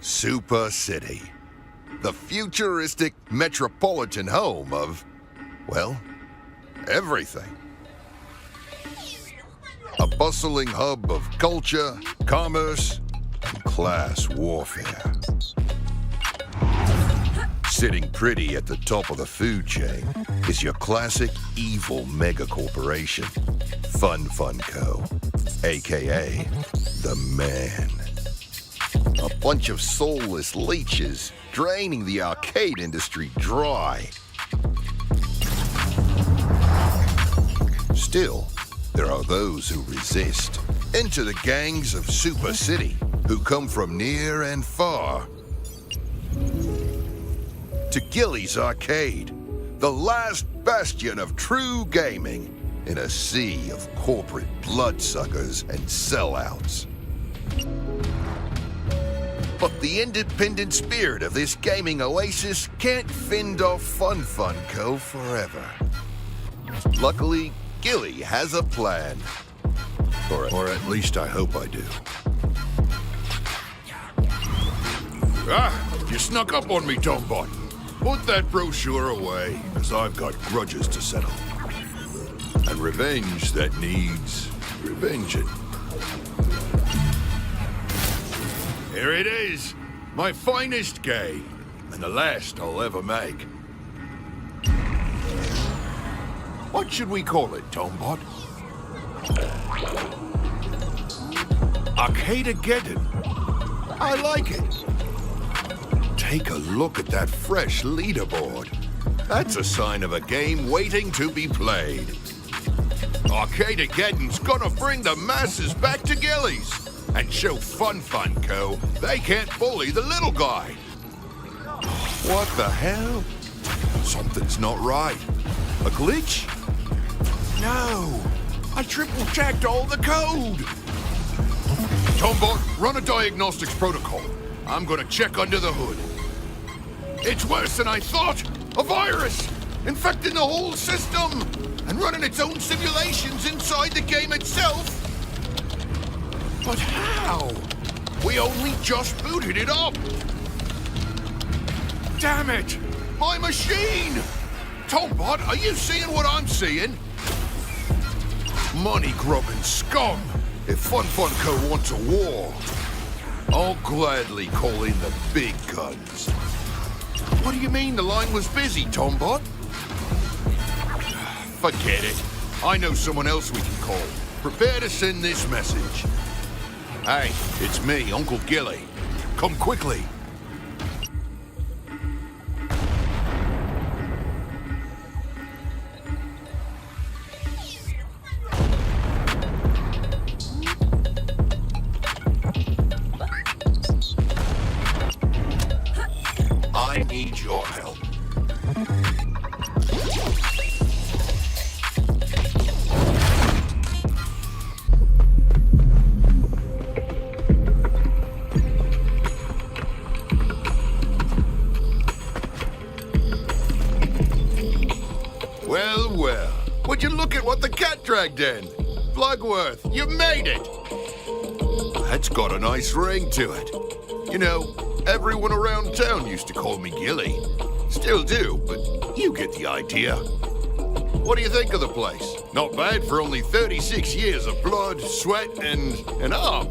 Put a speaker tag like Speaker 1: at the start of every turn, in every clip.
Speaker 1: Super City. The futuristic metropolitan home of, well, everything. A bustling hub of culture, commerce, and class warfare. Sitting pretty at the top of the food chain is your classic evil mega corporation, Fun Co., aka the Man. A bunch of soulless leeches draining the arcade industry dry. Still, there are those who resist. Enter the gangs of Super City, who come from near and far. To Gilly's Arcade, the last bastion of true gaming in a sea of corporate bloodsuckers and sellouts. But the independent spirit of this gaming oasis can't fend off Fun Co. forever. Luckily, Gilly has a plan. Or at least I hope I do.
Speaker 2: Ah, you snuck up on me, Tombot. Put that brochure away, as I've got grudges to settle. And revenge that needs revenging. Here it is, my finest game, and the last I'll ever make. What should we call it, Tombot? Arcadegeddon. I like it. Take a look at that fresh leaderboard. That's a sign of a game waiting to be played. Arcadegeddon's gonna bring the masses back to Gillies and show Fun Co. they can't bully the little guy. What the hell? Something's not right. A glitch? No, I triple-checked all the code. Tombot, run a diagnostics protocol. I'm gonna check under the hood. It's worse than I thought. A virus, infecting the whole system, and running its own simulations inside the game itself. But how? We only just booted it up. Damn it! My machine! Tombot, are you seeing what I'm seeing? Money-grubbing scum! If Fun Co. wants a war, I'll gladly call in the big guns. What do you mean the line was busy, Tombot? Forget it. I know someone else we can call. Prepare to send this message. Hey, it's me, Uncle Gilly. Come quickly. I need your help. Well, would you look at what the cat dragged in? Blugworth, you made it! That's got a nice ring to it. You know, everyone around town used to call me Gilly. Still do, but you get the idea. What do you think of the place? Not bad for only 36 years of blood, sweat, and arm.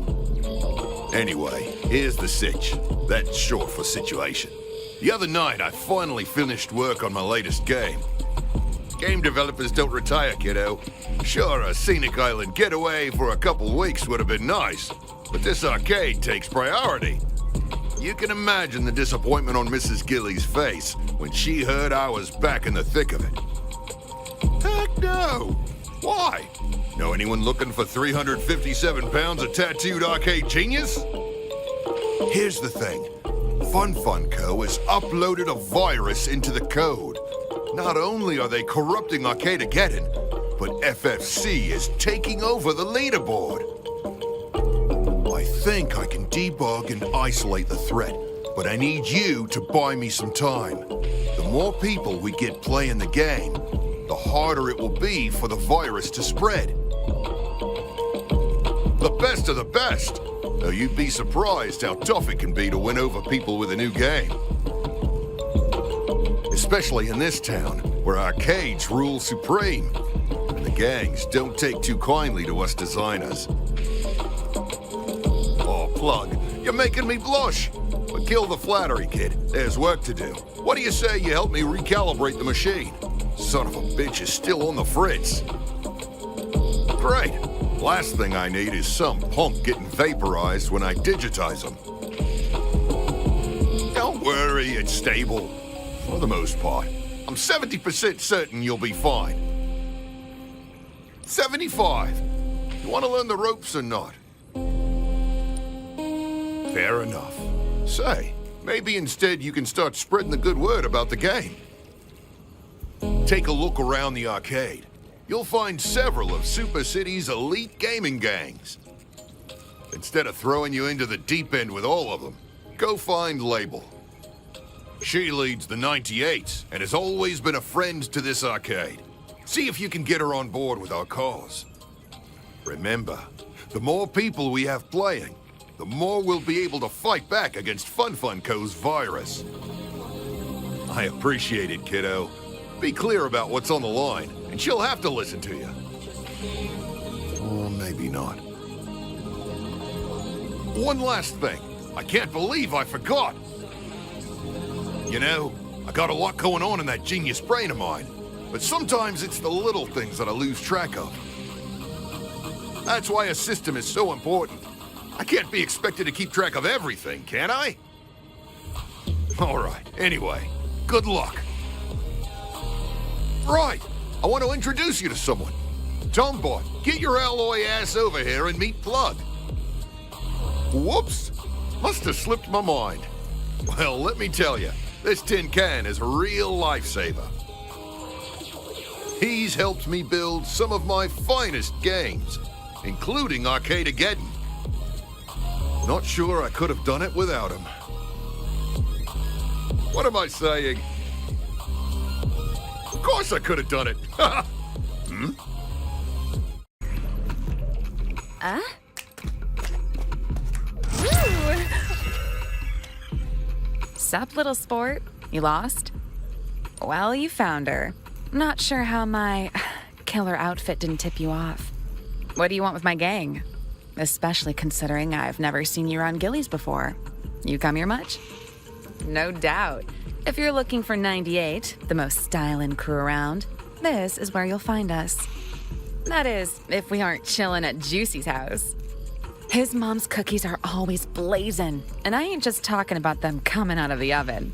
Speaker 2: Anyway, here's the sitch. That's short for situation. The other night, I finally finished work on my latest game. Game developers don't retire, kiddo. Sure, a scenic island getaway for a couple weeks would have been nice, but this arcade takes priority. You can imagine the disappointment on Mrs. Gilly's face when she heard I was back in the thick of it. Heck no! Why? Know anyone looking for 357 pounds of tattooed arcade genius? Here's the thing. Fun Co. has uploaded a virus into the code. Not only are they corrupting Arcadegeddon, but FFC is taking over the leaderboard. I think I can debug and isolate the threat, but I need you to buy me some time. The more people we get playing the game, the harder it will be for the virus to spread. The best of the best. Now, you'd be surprised how tough it can be to win over people with a new game. Especially in this town, where arcades rule supreme. And the gangs don't take too kindly to us designers. Oh, Plug, you're making me blush. But kill the flattery, kid. There's work to do. What do you say you help me recalibrate the machine? Son of a bitch is still on the fritz. Great. Last thing I need is some punk getting vaporized when I digitize him. Don't worry, it's stable. For the most part. I'm 70% certain you'll be fine. 75. You want to learn the ropes or not? Fair enough. Say, maybe instead you can start spreading the good word about the game. Take a look around the arcade. You'll find several of Super City's elite gaming gangs. Instead of throwing you into the deep end with all of them, go find Label. She leads the 98s and has always been a friend to this arcade. See if you can get her on board with our cause. Remember, the more people we have playing, the more we'll be able to fight back against FunFunCo's virus. I appreciate it, kiddo. Be clear about what's on the line, and she'll have to listen to you. Or maybe not. One last thing. I can't believe I forgot. You know, I got a lot going on in that genius brain of mine, but sometimes it's the little things that I lose track of. That's why a system is so important. I can't be expected to keep track of everything, can I? All right, anyway, good luck. Right, I want to introduce you to someone. Tombot, get your alloy ass over here and meet Plug. Whoops, must have slipped my mind. Well, let me tell you, this tin can is a real lifesaver. He's helped me build some of my finest games, including Arcadegeddon. Not sure I could have done it without him. What am I saying? Of course I could have done it. Hmm?
Speaker 3: Ooh. Sup, little sport? You lost? Well, you found her. Not sure how my killer outfit didn't tip you off. What do you want with my gang? Especially considering I've never seen you around Gillies before. You come here much? No doubt. If you're looking for 98, the most stylin' crew around, this is where you'll find us. That is, if we aren't chillin' at Juicy's house. His mom's cookies are always blazing, and I ain't just talking about them coming out of the oven.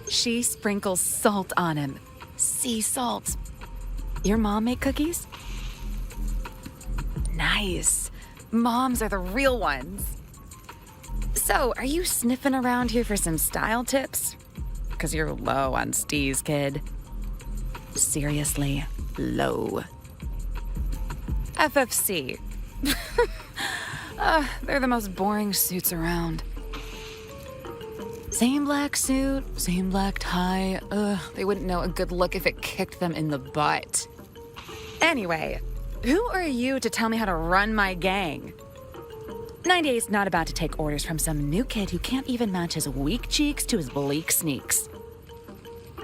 Speaker 3: She sprinkles salt on him. Sea salt. Your mom make cookies? Nice. Moms are the real ones. So, are you sniffing around here for some style tips? Because you're low on steez, kid. Seriously, low. FFC. They're the most boring suits around. Same black suit, same black tie. They wouldn't know a good look if it kicked them in the butt. Anyway, who are you to tell me how to run my gang? 98's not about to take orders from some new kid who can't even match his weak cheeks to his bleak sneaks.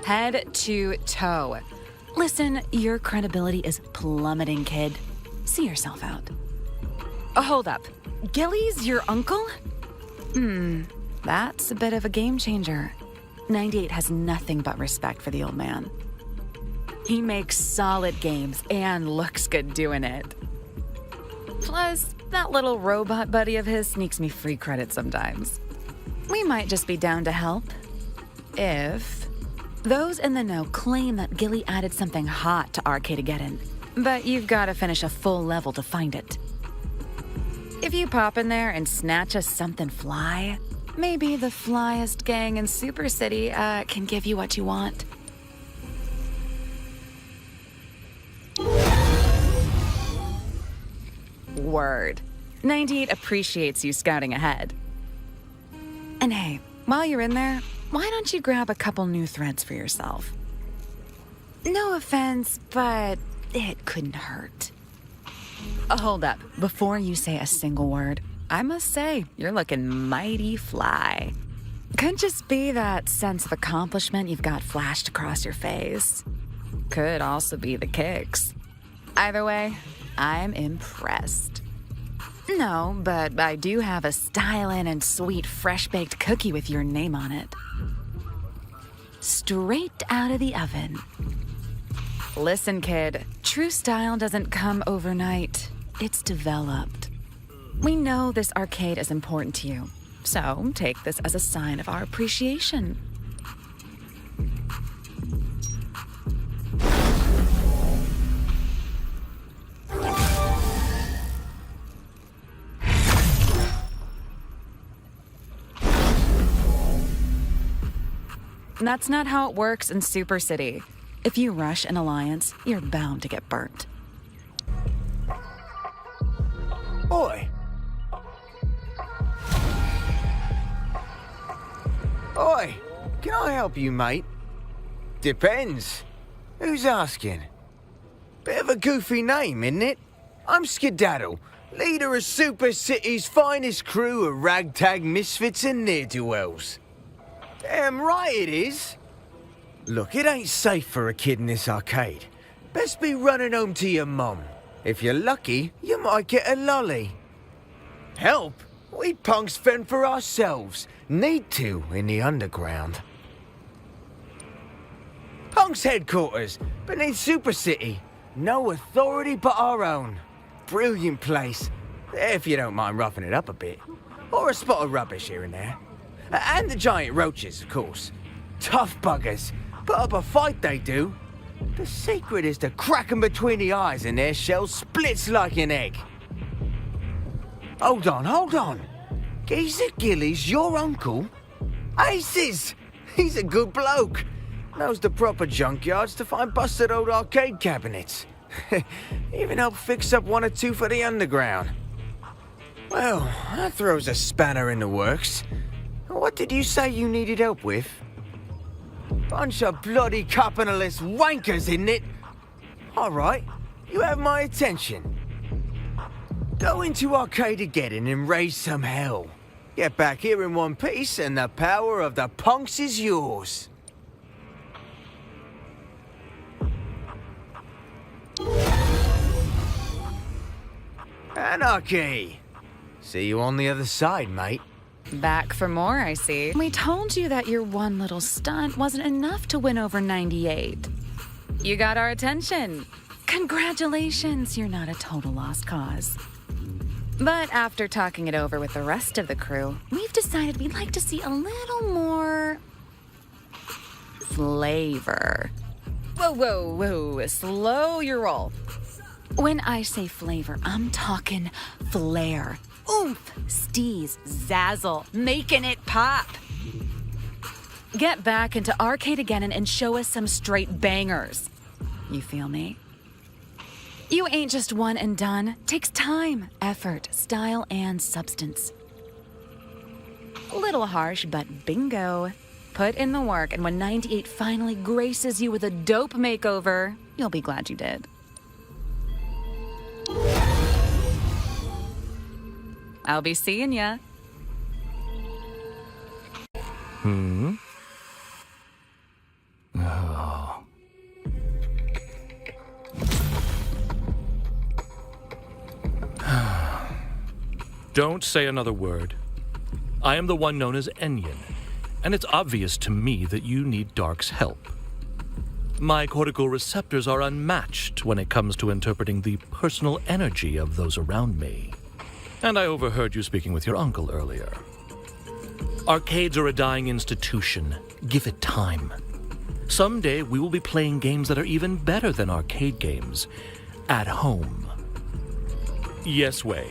Speaker 3: Head to toe. Listen, your credibility is plummeting, kid. See yourself out. Hold up. Gilly's your uncle? That's a bit of a game changer. 98 has nothing but respect for the old man. He makes solid games and looks good doing it. Plus, that little robot buddy of his sneaks me free credit sometimes. We might just be down to help. If those in the know claim that Gilly added something hot to Arcadegeddon, but you've got to finish a full level to find it. If you pop in there and snatch us something fly, maybe the flyest gang in Super City can give you what you want. Word. 98 appreciates you scouting ahead. And hey, while you're in there, why don't you grab a couple new threads for yourself? No offense, but it couldn't hurt. Hold up. Before you say a single word, I must say, you're looking mighty fly. Could just be that sense of accomplishment you've got flashed across your face. Could also be the kicks. Either way, I'm impressed. No, but I do have a stylin' and sweet fresh-baked cookie with your name on it. Straight out of the oven. Listen, kid, true style doesn't come overnight. It's developed. We know this arcade is important to you, so take this as a sign of our appreciation. That's not how it works in Super City. If you rush an alliance, you're bound to get burnt.
Speaker 4: Oi! Oi! Can I help you, mate? Depends. Who's asking? Bit of a goofy name, isn't it? I'm Skedaddle, leader of Super City's finest crew of ragtag misfits and ne'er-do-wells. Damn right it is. Look, it ain't safe for a kid in this arcade. Best be running home to your mum. If you're lucky, you might get a lolly. Help? We punks fend for ourselves. Need to in the underground. Punks headquarters, beneath Super City. No authority but our own. Brilliant place. If you don't mind roughing it up a bit. Or a spot of rubbish here and there. And the giant roaches, of course. Tough buggers. Put up a fight, they do. The secret is to crack 'em between the eyes and their shell splits like an egg. Hold on. Geezer Gilly's your uncle? Aces! He's a good bloke. Knows the proper junkyards to find busted old arcade cabinets. Even helped fix up one or two for the underground. Well, that throws a spanner in the works. What did you say you needed help with? Bunch of bloody capitalist wankers, isn't it? All right, you have my attention. Go into Arcadegeddon and raise some hell. Get back here in one piece and the power of the punks is yours. Anarchy! See you on the other side, mate.
Speaker 3: Back for more, I see. We told you that your one little stunt wasn't enough to win over 98. You got our attention. Congratulations, you're not a total lost cause. But after talking it over with the rest of the crew, we've decided we'd like to see a little more flavor. Whoa, slow your roll. When I say flavor, I'm talking flair. Oomph, steez, zazzle, making it pop. Get back into Arcadegeddon and show us some straight bangers. You feel me? You ain't just one and done. Takes time, effort, style, and substance. A little harsh, but bingo. Put in the work, and when 98 finally graces you with a dope makeover, you'll be glad you did. I'll be seeing ya.
Speaker 5: Oh. Don't say another word. I am the one known as Enyon, and it's obvious to me that you need Dark's help. My cortical receptors are unmatched when it comes to interpreting the personal energy of those around me. And I overheard you speaking with your uncle earlier. Arcades are a dying institution. Give it time. Someday we will be playing games that are even better than arcade games. At home. Yes, Wei.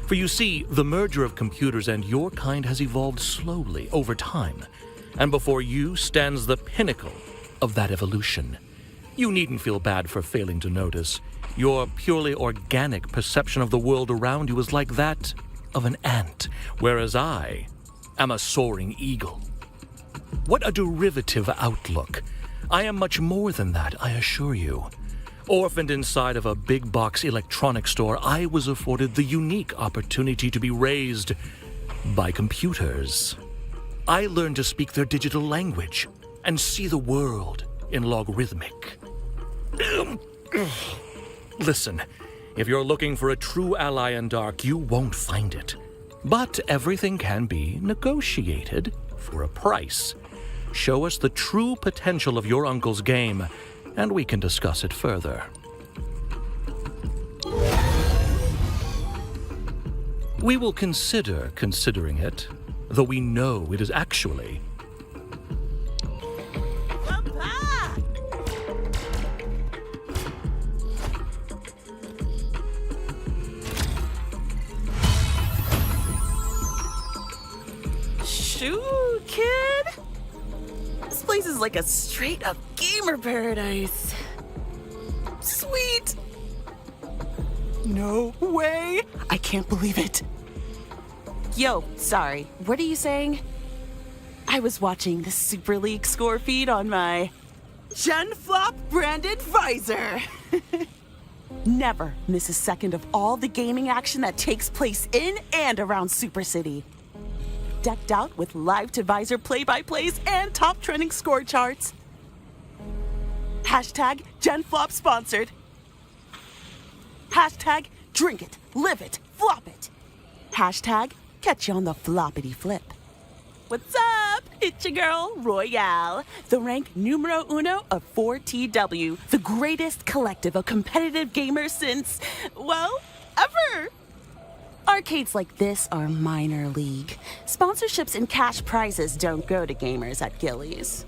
Speaker 5: For you see, the merger of computers and your kind has evolved slowly over time. And before you stands the pinnacle of that evolution. You needn't feel bad for failing to notice. Your purely organic perception of the world around you is like that of an ant, whereas I am a soaring eagle. What a derivative outlook. I am much more than that, I assure you. Orphaned inside of a big box electronics store, I was afforded the unique opportunity to be raised by computers. I learned to speak their digital language and see the world in logarithmic. Listen, if you're looking for a true ally in Dark, you won't find it. But everything can be negotiated for a price. Show us the true potential of your uncle's game, and we can discuss it further. We will consider considering it, though we know it is actually...
Speaker 6: Shoot, kid! This place is like a straight-up gamer paradise. Sweet! No way! I can't believe it. Yo, sorry, what are you saying? I was watching the Super League score feed on my Gen Flop branded visor. Never miss a second of all the gaming action that takes place in and around Super City. Decked out with live-to-visor play-by-plays and top trending score charts. Hashtag GenFlop sponsored. Hashtag drink it, live it, flop it. Hashtag catch you on the floppity flip. What's up? It's your girl, Royale, the rank numero uno of 4TW, the greatest collective of competitive gamers since, well, ever. Arcades like this are minor league. Sponsorships and cash prizes don't go to gamers at Gillies.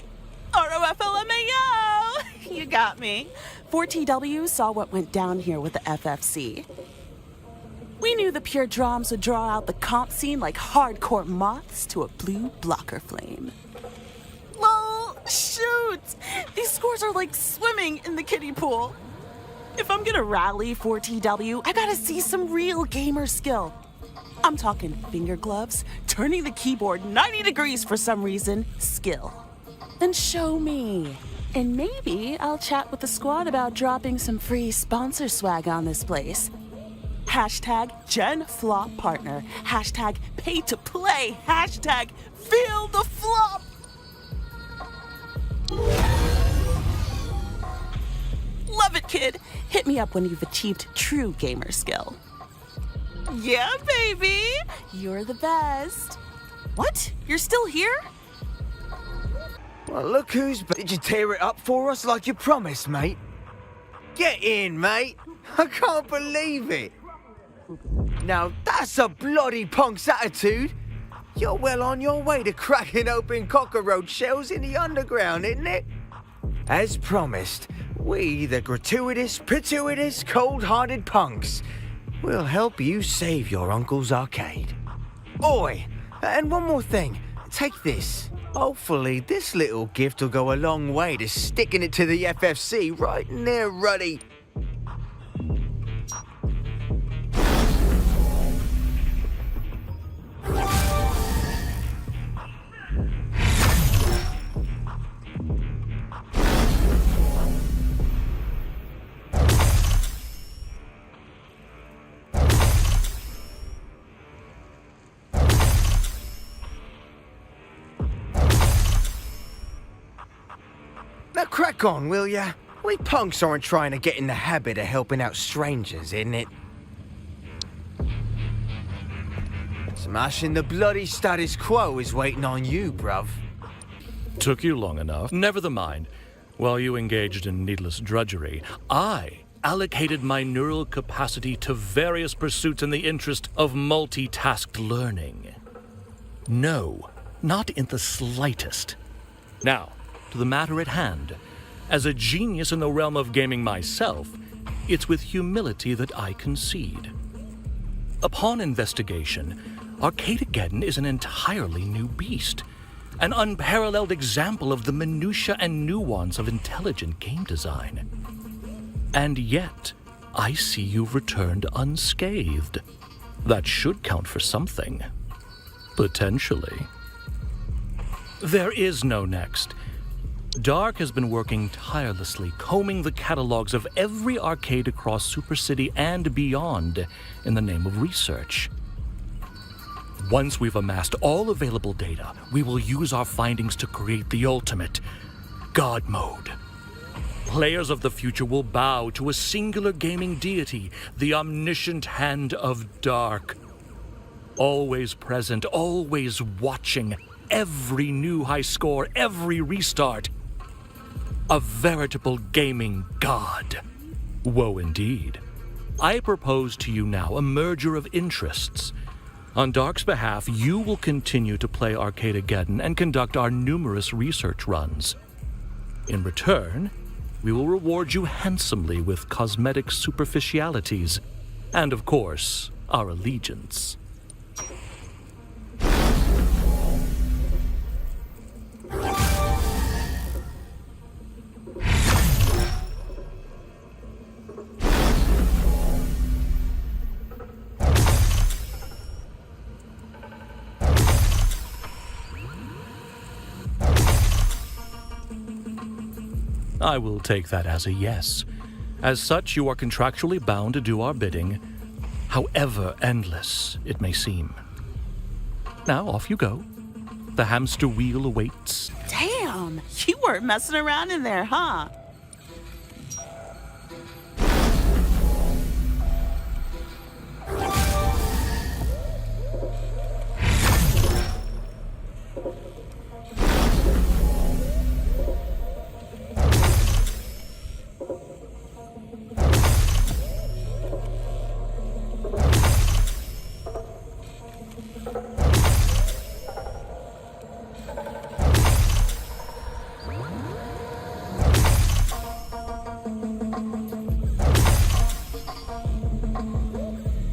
Speaker 6: ROFLMAO! You got me. 4TW saw what went down here with the FFC. We knew the pure drums would draw out the comp scene like hardcore moths to a blue blocker flame. Lol, shoot! These scores are like swimming in the kiddie pool. If I'm gonna rally 4TW, I gotta see some real gamer skill. I'm talking finger gloves, turning the keyboard 90 degrees for some reason, skill. Then show me. And maybe I'll chat with the squad about dropping some free sponsor swag on this place. Hashtag GenFlop partner. Hashtag pay to play. Hashtag feel the flop. Love it, kid. Hit me up when you've achieved true gamer skill. Yeah, baby. You're the best. What? You're still here?
Speaker 4: Well, look who's... Did you tear it up for us like you promised, mate? Get in, mate. I can't believe it. Now, that's a bloody punk's attitude. You're well on your way to cracking open cockroach shells in the underground, isn't it? As promised, we, the gratuitous, cold-hearted punks, will help you save your uncle's arcade. Oi, and one more thing. Take this. Hopefully, this little gift will go a long way to sticking it to the FFC right near Ruddy. Now crack on, will ya? We punks aren't trying to get in the habit of helping out strangers, isn't it? Smashing the bloody status quo is waiting on you, bruv.
Speaker 5: Took you long enough. Never the mind. While you engaged in needless drudgery, I allocated my neural capacity to various pursuits in the interest of multitasked learning. No, not in the slightest. Now, to the matter at hand. As a genius in the realm of gaming myself, it's with humility that I concede. Upon investigation, Arcadegeddon is an entirely new beast, an unparalleled example of the minutiae and nuance of intelligent game design. And yet, I see you've returned unscathed. That should count for something. Potentially. There is no next. Dark has been working tirelessly, combing the catalogs of every arcade across Super City and beyond in the name of research. Once we've amassed all available data, we will use our findings to create the ultimate God mode. Players of the future will bow to a singular gaming deity, the omniscient hand of Dark. Always present, always watching, every new high score, every restart. A veritable gaming god. Woe indeed. I propose to you now a merger of interests. On Dark's behalf, you will continue to play Arcadegeddon and conduct our numerous research runs. In return, we will reward you handsomely with cosmetic superficialities, and of course, our allegiance. I will take that as a yes. As such, you are contractually bound to do our bidding, however endless it may seem. Now, off you go. The hamster wheel awaits.
Speaker 6: Damn, you weren't messing around in there, huh?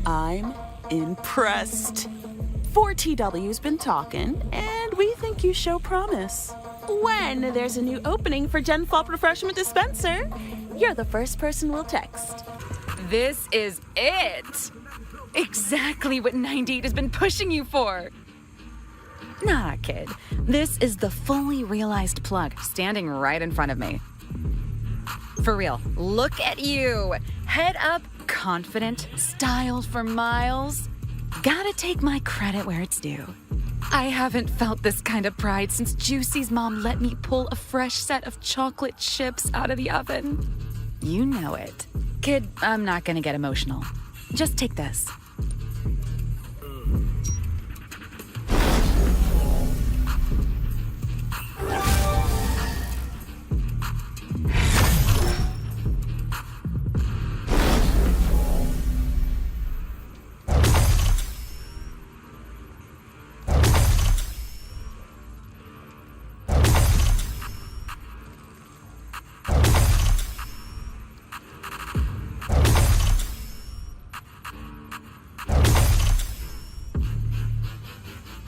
Speaker 6: I'm impressed. 4TW's been talking, and we think you show promise. When there's a new opening for Gen Flop Refreshment Dispenser, you're the first person we'll text.
Speaker 3: This is it! Exactly what 98 has been pushing you for! Nah, kid. This is the fully realized plug standing right in front of me. For real, look at you! Head up, confident, styled for miles. Gotta take my credit where it's due. I haven't felt this kind of pride since Juicy's mom let me pull a fresh set of chocolate chips out of the oven. You know it. Kid, I'm not gonna get emotional. Just take this.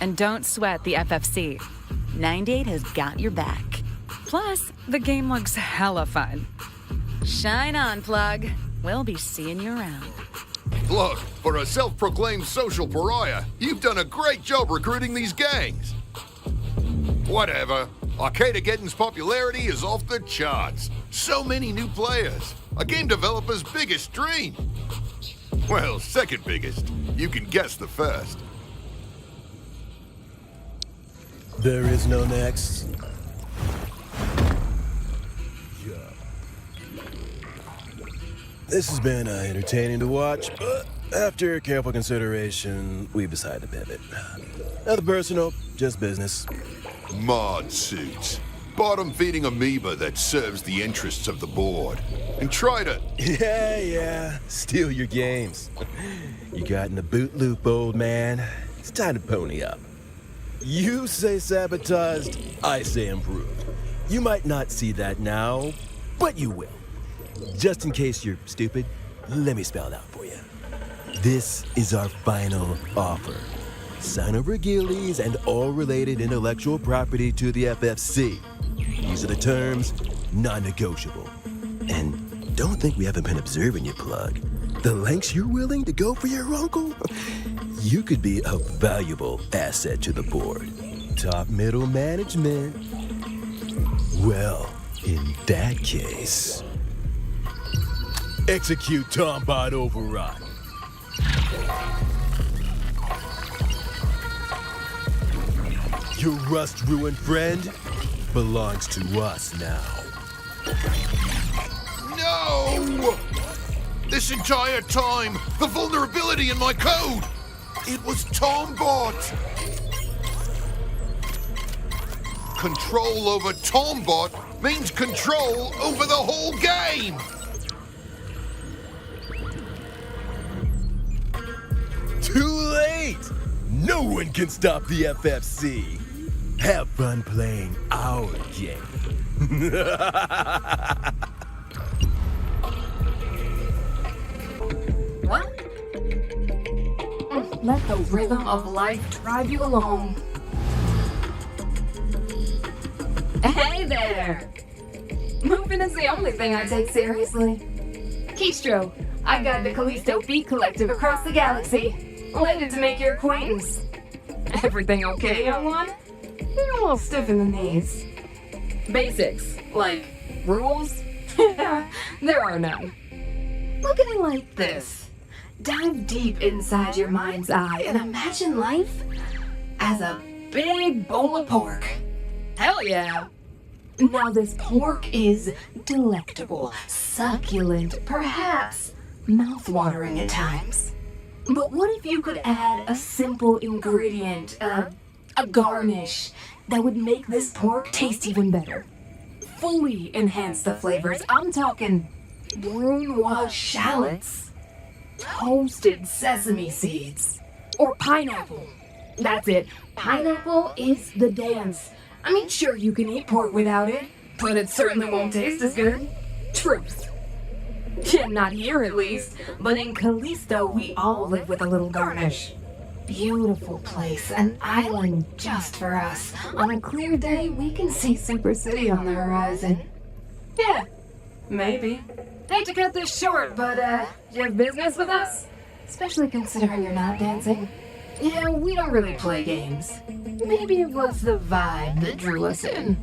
Speaker 3: And don't sweat the FFC. 98 has got your back. Plus, the game looks hella fun. Shine on, Plug. We'll be seeing you around.
Speaker 2: Look, for a self-proclaimed social pariah, you've done a great job recruiting these gangs. Whatever. Arcadegeddon's popularity is off the charts. So many new players. A game developer's biggest dream. Well, second biggest. You can guess the first.
Speaker 7: There is no next. This has been entertaining to watch, but after careful consideration, we've decided to pivot. Nothing personal, just business.
Speaker 2: Mod suits. Bottom-feeding amoeba that serves the interests of the board. And try to...
Speaker 7: Yeah, steal your games. You got in the boot loop, old man. It's time to pony up. You say sabotaged, I say improved. You might not see that now, but you will. Just in case you're stupid, let me spell it out for you. This is our final offer. Sign over Gillies and all related intellectual property to the FFC. These are the terms, non-negotiable. And don't think we haven't been observing you, Plug. The lengths you're willing to go for your uncle? You could be a valuable asset to the board. Top middle management. Well, in that case... Execute Tombot Override. Your rust-ruined friend belongs to us now.
Speaker 2: No! This entire time, the vulnerability in my code! It was Tombot! Control over Tombot means control over the whole game!
Speaker 7: Too late! No one can stop the FFC. Have fun playing our game.
Speaker 8: What? Let the rhythm of life drive you along. Hey there! Moving is the only thing I take seriously. Keystro, I got the Callisto Beat Collective across the galaxy. Landed to make your acquaintance. Everything okay, young one? You're a little stiff in the knees. Basics, like rules? There are none. Look at it like this. Dive deep inside your mind's eye and imagine life as a big bowl of pork. Hell yeah! Now this pork is delectable, succulent, perhaps mouth-watering at times. But what if you could add a simple ingredient, a garnish, that would make this pork taste even better? Fully enhance the flavors. I'm talking brunoise shallots, toasted sesame seeds, or pineapple. That's it. Pineapple is the dance. I mean, sure, you can eat pork without it, but it certainly won't taste as good. Truth. Yeah, not here at least, but in Callisto we all live with a little garnish. Beautiful place, an island just for us. On a clear day, we can see Super City on the horizon. Yeah, maybe. Hate to cut this short, but you have business with us? Especially considering you're not dancing. Yeah, we don't really play games. Maybe it was the vibe that drew us in.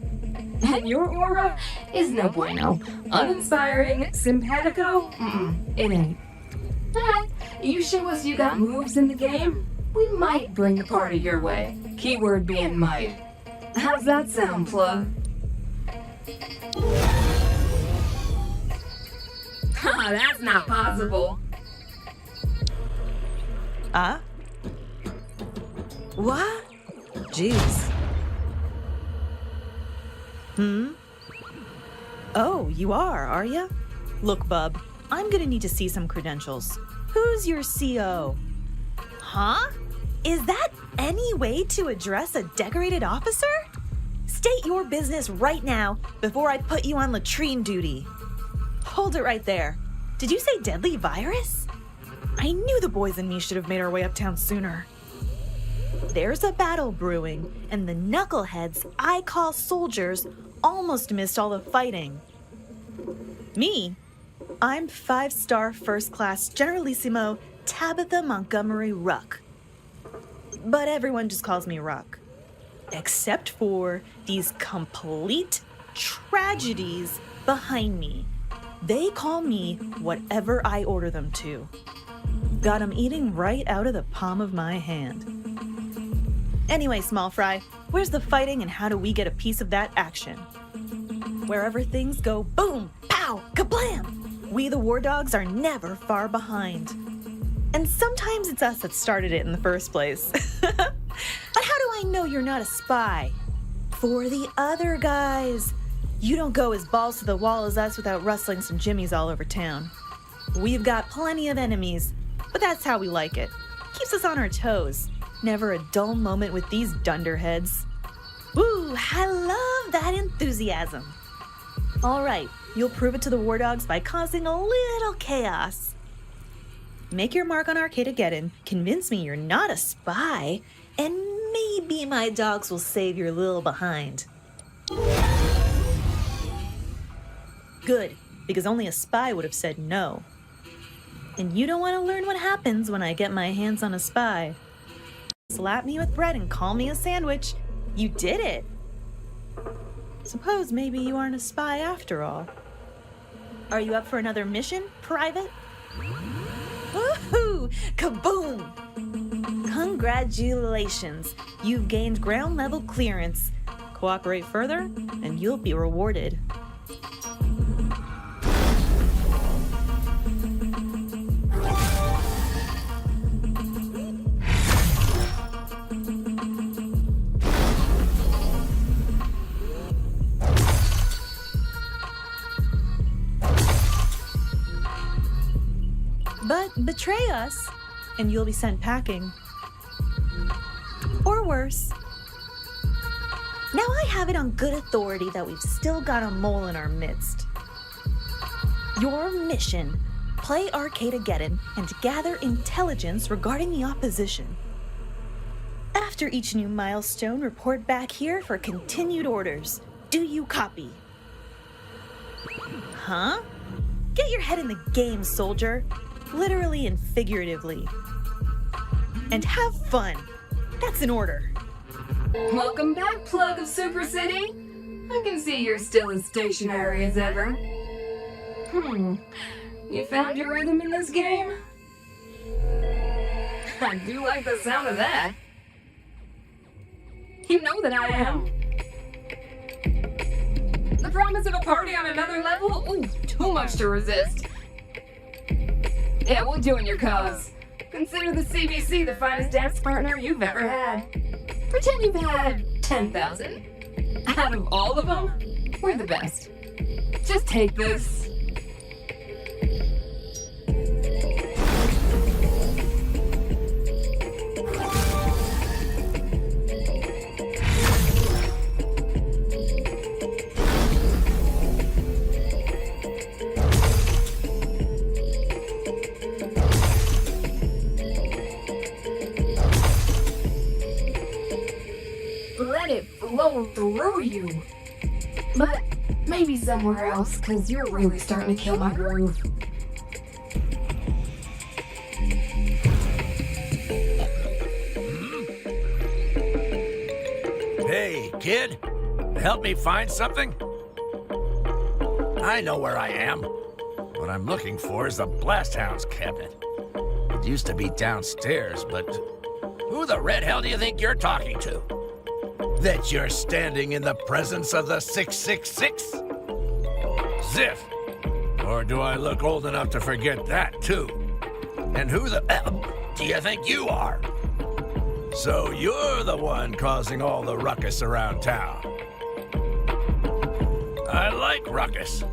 Speaker 8: And your aura is no bueno. Uninspiring, simpatico, it ain't. Alright, you show us you got moves in the game, we might bring the party your way. Keyword being might. How's that sound, plug? That's not possible.
Speaker 9: What? Jeez. Oh, you are ya? Look, bub, I'm gonna need to see some credentials. Who's your CO? Huh? Is that any way to address a decorated officer? State your business right now before I put you on latrine duty. Hold it right there. Did you say deadly virus? I knew the boys and me should have made our way uptown sooner. There's a battle brewing, and the knuckleheads I call soldiers almost missed all the fighting. Me? I'm 5-star first-class Generalissimo Tabitha Montgomery Ruck. But everyone just calls me Ruck. Except for these complete tragedies behind me. They call me whatever I order them to. Got 'em eating right out of the palm of my hand. Anyway, small fry, where's the fighting and how do we get a piece of that action? Wherever things go boom, pow, kablam! We the war dogs are never far behind. And sometimes it's us that started it in the first place. But how do I know you're not a spy? For the other guys. You don't go as balls to the wall as us without rustling some jimmies all over town. We've got plenty of enemies, but that's how we like it. Keeps us on our toes. Never a dull moment with these dunderheads. Woo, I love that enthusiasm. All right, you'll prove it to the war dogs by causing a little chaos. Make your mark on Arcadegeddon, convince me you're not a spy, and maybe my dogs will save your little behind. Good, because only a spy would have said no. And you don't want to learn what happens when I get my hands on a spy. Slap me with bread and call me a sandwich. You did it. Suppose maybe you aren't a spy after all. Are you up for another mission, Private? Woohoo! Kaboom! Congratulations! You've gained ground level clearance. Cooperate further, and you'll be rewarded. But betray us, and you'll be sent packing. Or worse. Now I have it on good authority that we've still got a mole in our midst. Your mission: play Arcadegeddon and gather intelligence regarding the opposition. After each new milestone, report back here for continued orders. Do you copy? Huh? Get your head in the game, soldier. Literally and figuratively. And have fun. That's an order.
Speaker 8: Welcome back, plug of Super City. I can see you're still as stationary as ever. You found your rhythm in this game? I do like the sound of that. You know that I am. The promise of a party on another level? Ooh, too much to resist. Yeah, we'll join your cause. Consider the CBC the finest dance partner you've ever had. Pretend you've had 10,000. Out of all of them, we're the best. Just take this. Let it flow through you. But maybe somewhere else, because you're really starting to kill my groove.
Speaker 10: Hey, kid. Help me find something? I know where I am. What I'm looking for is the Blast Hound's cabinet. It used to be downstairs, but who the red hell do you think you're talking to? That you're standing in the presence of the 666? Ziff! Or do I look old enough to forget that, too? And who the do you think you are? So you're the one causing all the ruckus around town. I like ruckus.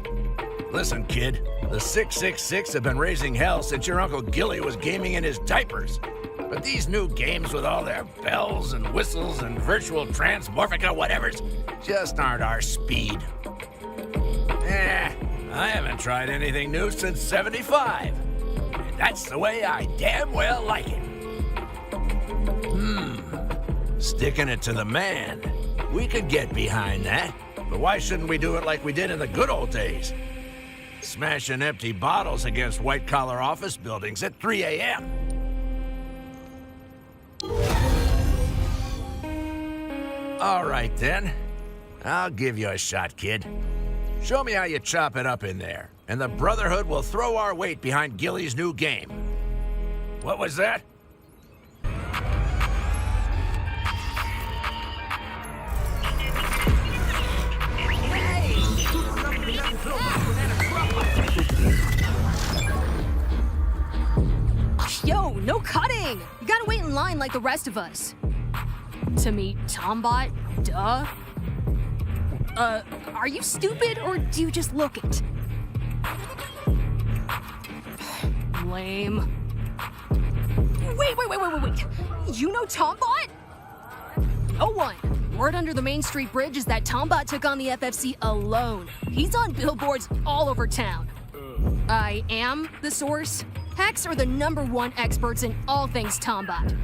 Speaker 10: Listen, kid, the 666 have been raising hell since your Uncle Gilly was gaming in his diapers. But these new games with all their bells and whistles and virtual transmorphica whatevers just aren't our speed. I haven't tried anything new since 75. And that's the way I damn well like it. Sticking it to the man. We could get behind that. But why shouldn't we do it like we did in the good old days? Smashing empty bottles against white-collar office buildings at 3 a.m. All right, then. I'll give you a shot, kid. Show me how you chop it up in there, and the Brotherhood will throw our weight behind Gilly's new game. What was that?
Speaker 11: Yo, no cutting! You gotta wait in line like the rest of us. To meet Tombot? Duh. Are you stupid or do you just look it? Lame. Wait. You know Tombot? No one. Word under the Main Street Bridge is that Tombot took on the FFC alone. He's on billboards all over town. I am the source. Hacks are the #1 experts in all things Tombot.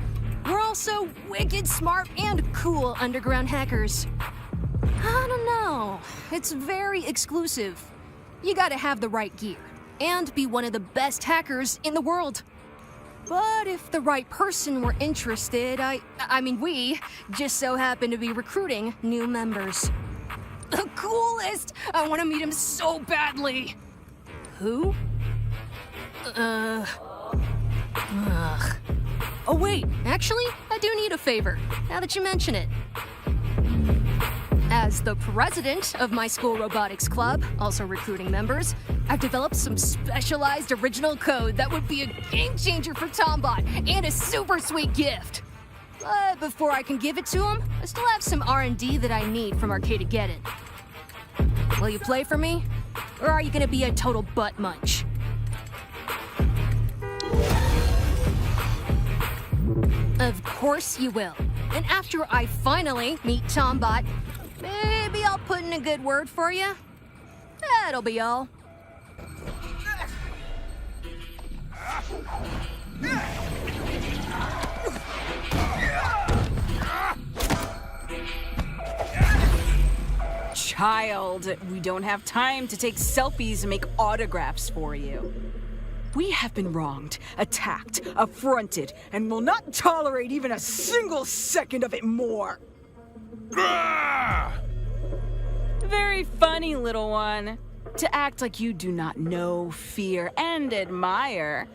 Speaker 11: We're also wicked smart and cool underground hackers. I don't know. It's very exclusive. You gotta have the right gear and be one of the best hackers in the world. But if the right person were interested, we just so happen to be recruiting new members. The coolest! I want to meet him so badly. Who? Ugh. Oh, wait. Actually, I do need a favor, now that you mention it. As the president of my school robotics club, also recruiting members, I've developed some specialized original code that would be a game changer for Tombot and a super sweet gift. But before I can give it to him, I still have some R&D that I need from Arcadegeddon. Will you play for me? Or are you gonna be a total butt munch? Of course you will. And after I finally meet Tombot, maybe I'll put in a good word for you. That'll be all.
Speaker 12: Child, we don't have time to take selfies and make autographs for you. We have been wronged, attacked, affronted, and will not tolerate even a single second of it more. Very funny, little one. To act like you do not know, fear, and admire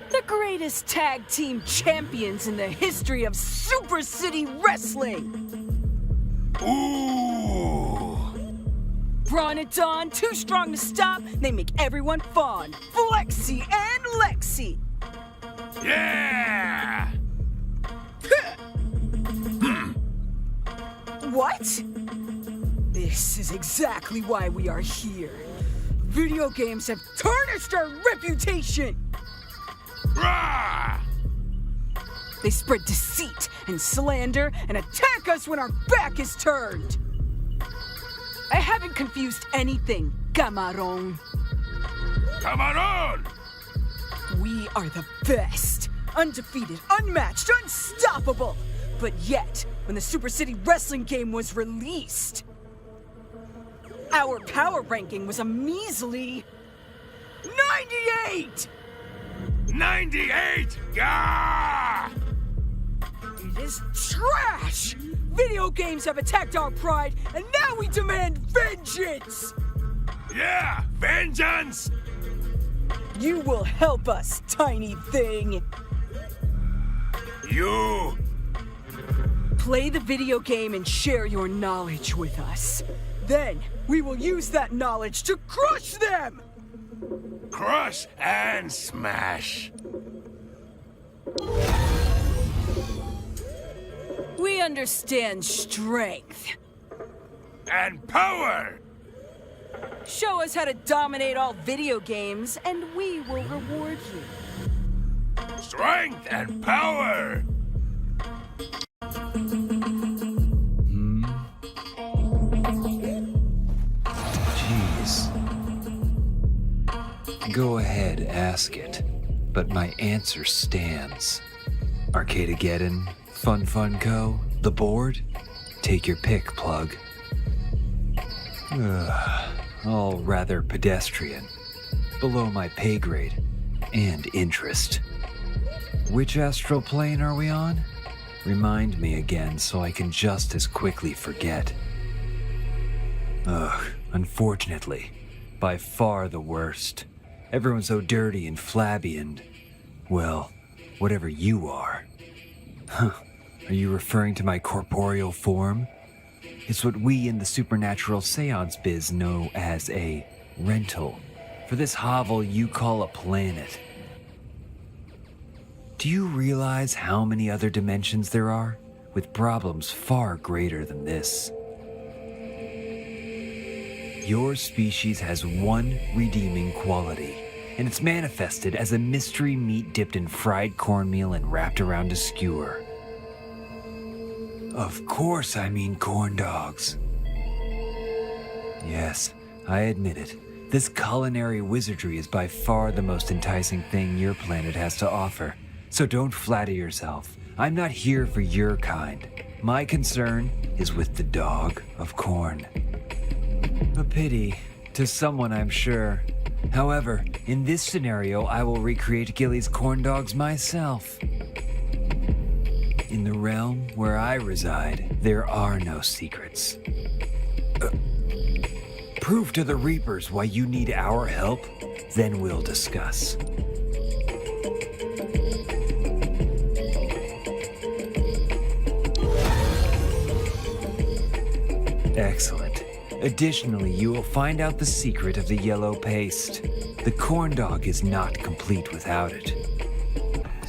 Speaker 12: the greatest tag team champions in the history of Super City Wrestling.
Speaker 10: Ooh!
Speaker 12: Braun and Dawn, too strong to stop. They make everyone fawn. Flexi and Lexi.
Speaker 10: Yeah!
Speaker 12: What? This is exactly why we are here. Video games have tarnished our reputation.
Speaker 10: Rah!
Speaker 12: They spread deceit and slander and attack us when our back is turned. I haven't confused anything, Camarón.
Speaker 10: Camarón!
Speaker 12: We are the best. Undefeated, unmatched, unstoppable. But yet, when the Super City Wrestling game was released, our power ranking was a measly 98!
Speaker 10: 98! Gah!
Speaker 12: It is trash! Video games have attacked our pride, and now we demand vengeance!
Speaker 10: Yeah, vengeance!
Speaker 12: You will help us, tiny thing!
Speaker 10: You!
Speaker 12: Play the video game and share your knowledge with us. Then, we will use that knowledge to crush them!
Speaker 10: Crush and smash!
Speaker 12: We understand strength.
Speaker 10: And power!
Speaker 12: Show us how to dominate all video games, and we will reward you.
Speaker 10: Strength and power!
Speaker 13: Jeez. Go ahead, ask it. But my answer stands. Arcadegeddon, Fun Co., the board? Take your pick, plug. All rather pedestrian. Below my pay grade. And interest. Which astral plane are we on? Remind me again so I can just as quickly forget. Unfortunately, by far the worst. Everyone's so dirty and flabby and, well, whatever you are. Huh. Are you referring to my corporeal form? It's what we in the supernatural seance biz know as a rental for this hovel you call a planet. Do you realize how many other dimensions there are, with problems far greater than this? Your species has one redeeming quality, and it's manifested as a mystery meat dipped in fried cornmeal and wrapped around a skewer. Of course I mean corn dogs. Yes, I admit it. This culinary wizardry is by far the most enticing thing your planet has to offer. So don't flatter yourself. I'm not here for your kind. My concern is with the dog of corn. A pity, to someone I'm sure. However, in this scenario, I will recreate Gilly's corn dogs myself. In the realm where I reside, there are no secrets. Prove to the Reapers why you need our help, then we'll discuss. Excellent. Additionally, you will find out the secret of the yellow paste. The corn dog is not complete without it.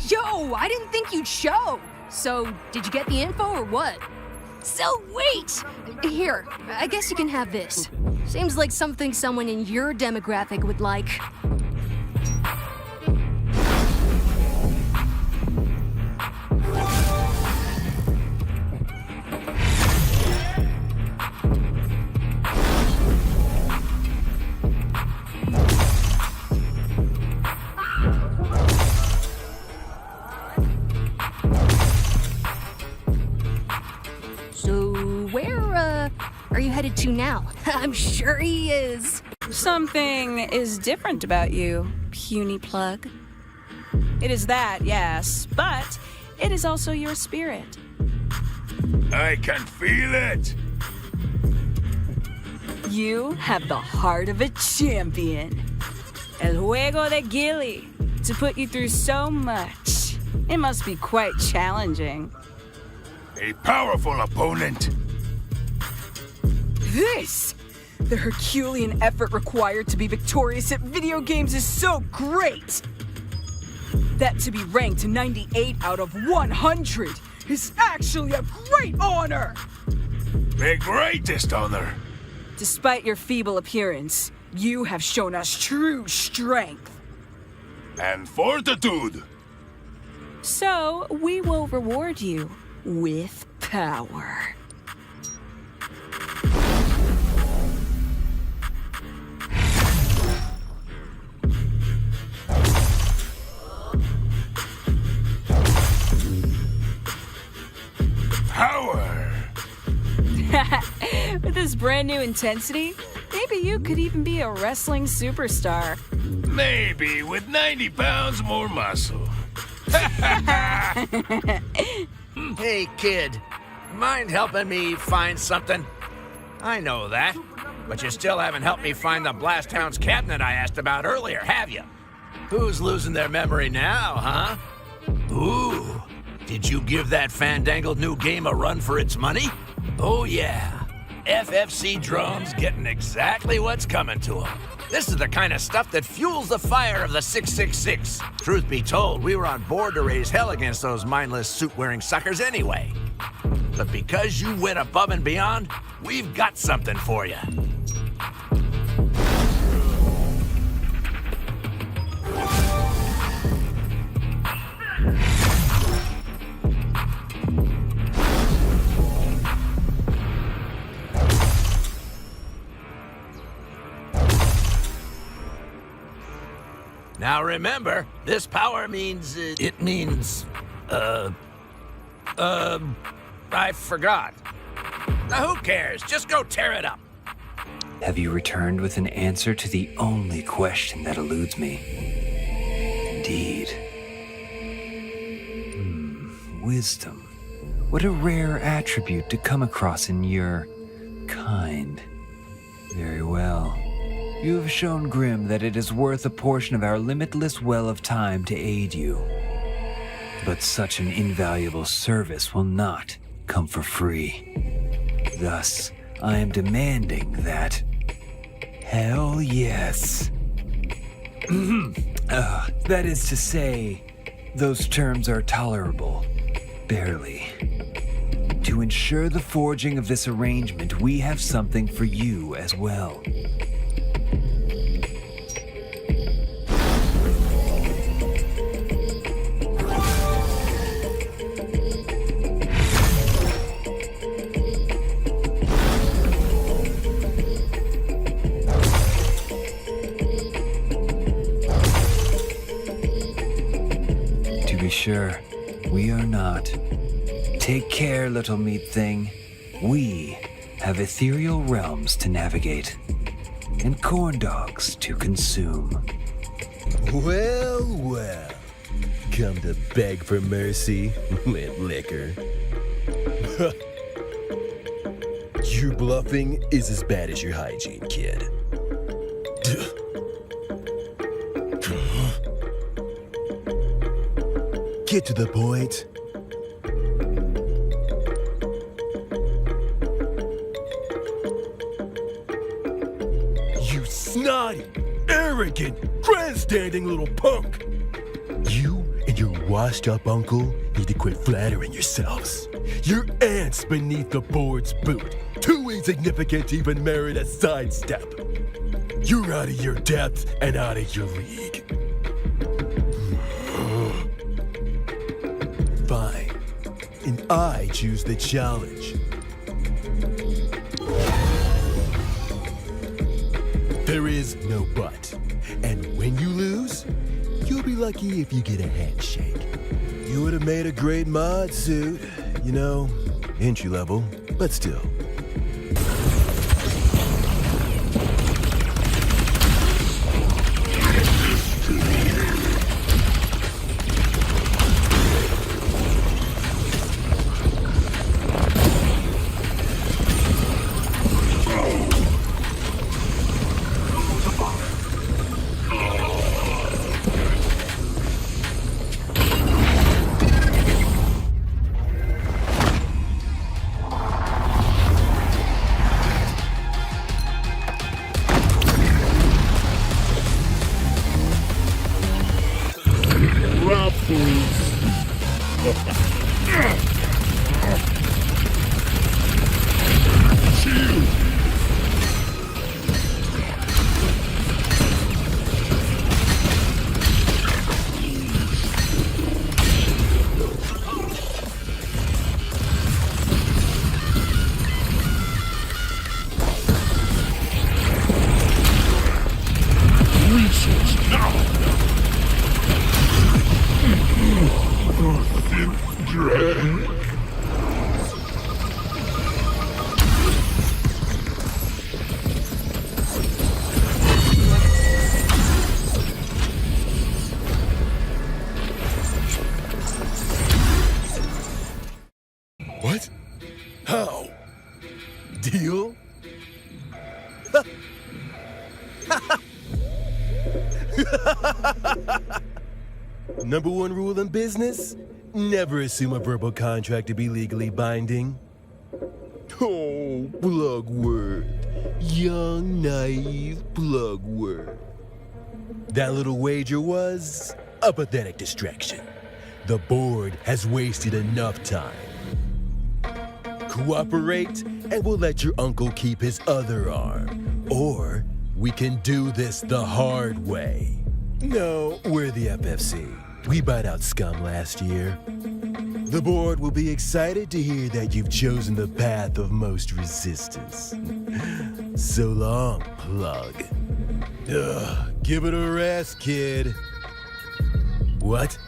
Speaker 11: Yo, I didn't think you'd show. So, did you get the info or what? So wait! Here, I guess you can have this. Seems like something someone in your demographic would like. Are you headed to now? I'm sure he is.
Speaker 14: Something is different about you, puny plug. It is that, yes, but it is also your spirit.
Speaker 2: I can feel it.
Speaker 12: You have the heart of a champion.
Speaker 14: El juego de Gilly. To put you through so much, it must be quite challenging.
Speaker 2: A powerful opponent.
Speaker 12: This! The Herculean effort required to be victorious at video games is so great! That to be ranked 98 out of 100 is actually a great honor!
Speaker 2: The greatest honor.
Speaker 12: Despite your feeble appearance, you have shown us true strength.
Speaker 2: And fortitude.
Speaker 14: So, we will reward you with power.
Speaker 2: Power!
Speaker 14: With this brand new intensity, maybe you could even be a wrestling superstar.
Speaker 2: Maybe with 90 pounds more muscle.
Speaker 10: Hey, kid. Mind helping me find something? I know that. But you still haven't helped me find the Blast Hound's cabinet I asked about earlier, have you? Who's losing their memory now, huh? Ooh. Did you give that fandangled new game a run for its money? Oh, yeah. FFC drums getting exactly what's coming to them. This is the kind of stuff that fuels the fire of the 666. Truth be told, we were on board to raise hell against those mindless suit-wearing suckers anyway. But because you went above and beyond, we've got something for you. Now remember, this power means, I forgot. Now who cares? Just go tear it up.
Speaker 13: Have you returned with an answer to the only question that eludes me? Indeed. Wisdom. What a rare attribute to come across in your kind. Very well. You have shown Grimm that it is worth a portion of our limitless well of time to aid you. But such an invaluable service will not come for free. Thus, I am demanding that... Hell yes. That is to say, those terms are tolerable. Barely. To ensure the forging of this arrangement, we have something for you as well. Sure, we are not. Take care, little meat thing. We have ethereal realms to navigate, and corn dogs to consume.
Speaker 7: Well, well. Come to beg for mercy with liquor. Your bluffing is as bad as your hygiene, kid. Get to the point. You snotty, arrogant, grandstanding little punk! You and your washed-up uncle need to quit flattering yourselves. You're ants beneath the board's boot. Too insignificant to even merit a sidestep. You're out of your depth and out of your league. Fine. And I choose the challenge. There is no but. And when you lose, you'll be lucky if you get a handshake. You would have made a great mod suit. You know, entry level, but still. What? How? Deal? Number one rule in business? Never assume a verbal contract to be legally binding. Oh, Plugworth. Young, naive Plugworth. That little wager was a pathetic distraction. The board has wasted enough time. Cooperate, and we'll let your uncle keep his other arm. Or we can do this the hard way. No, we're the FFC. We bite out scum last year. The board will be excited to hear that you've chosen the path of most resistance. So long, Plug. Give it a rest, kid. What?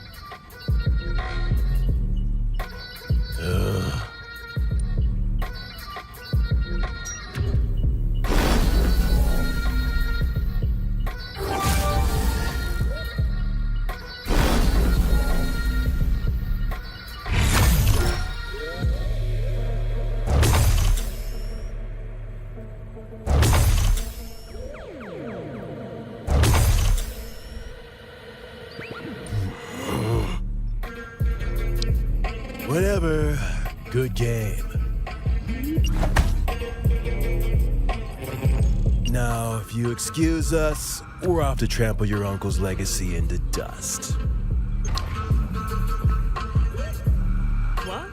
Speaker 7: Whatever. Good game. Now, if you excuse us, we're off to trample your uncle's legacy into dust.
Speaker 9: What?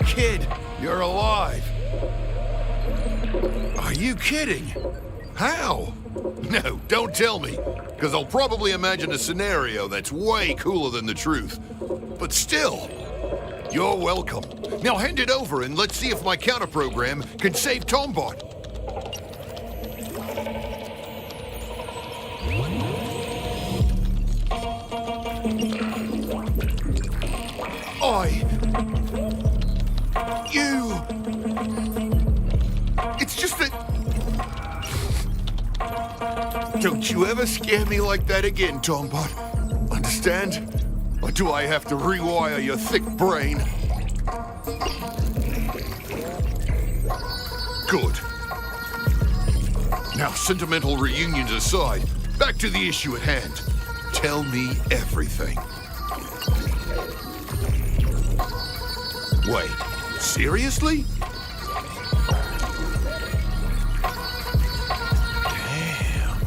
Speaker 2: Kid, you're alive. Are you kidding? How? No, don't tell me, because I'll probably imagine a scenario that's way cooler than the truth. But still, you're welcome. Now hand it over and let's see if my counter-program can save Tombot. It's just that... Don't you ever scare me like that again, Tombot. Understand? Or do I have to rewire your thick brain? Now, sentimental reunions aside, back to the issue at hand. Tell me everything. Wait, seriously? Damn.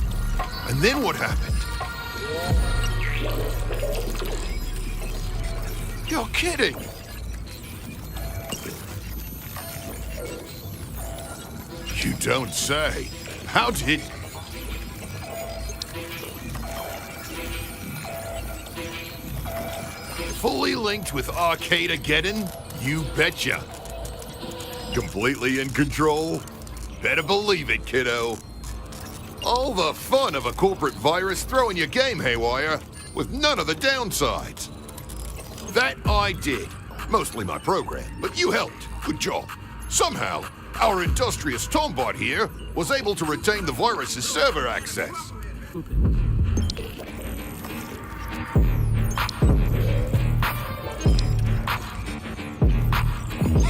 Speaker 2: And then what happened? You're kidding! You don't say. How did... Fully linked with Arcadegeddon? You betcha. Completely in control? Better believe it, kiddo. All the fun of a corporate virus throwing your game haywire with none of the downsides. That I did. Mostly my program, but you helped. Good job. Somehow, our industrious Tombot here was able to retain the virus's server access.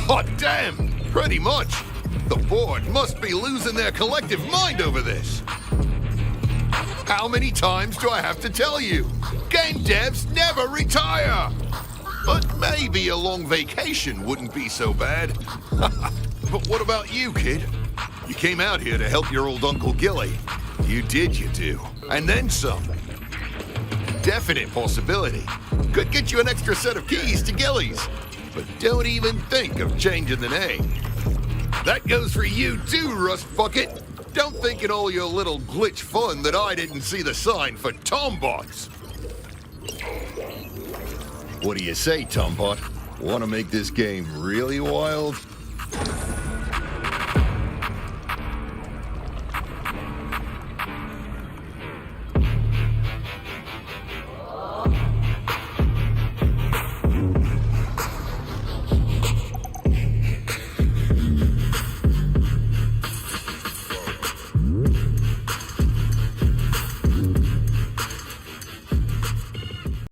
Speaker 2: Hot damn! Pretty much. The board must be losing their collective mind over this. How many times do I have to tell you? Game devs never retire! But maybe a long vacation wouldn't be so bad. But what about you, kid? You came out here to help your old Uncle Gilly. You did, you do. And then some. Definite possibility. Could get you an extra set of keys to Gilly's. But don't even think of changing the name. That goes for you too, Rust Bucket. Don't think in all your little glitch fun that I didn't see the sign for Tombots. What do you say, Tombot? Want to make this game really wild?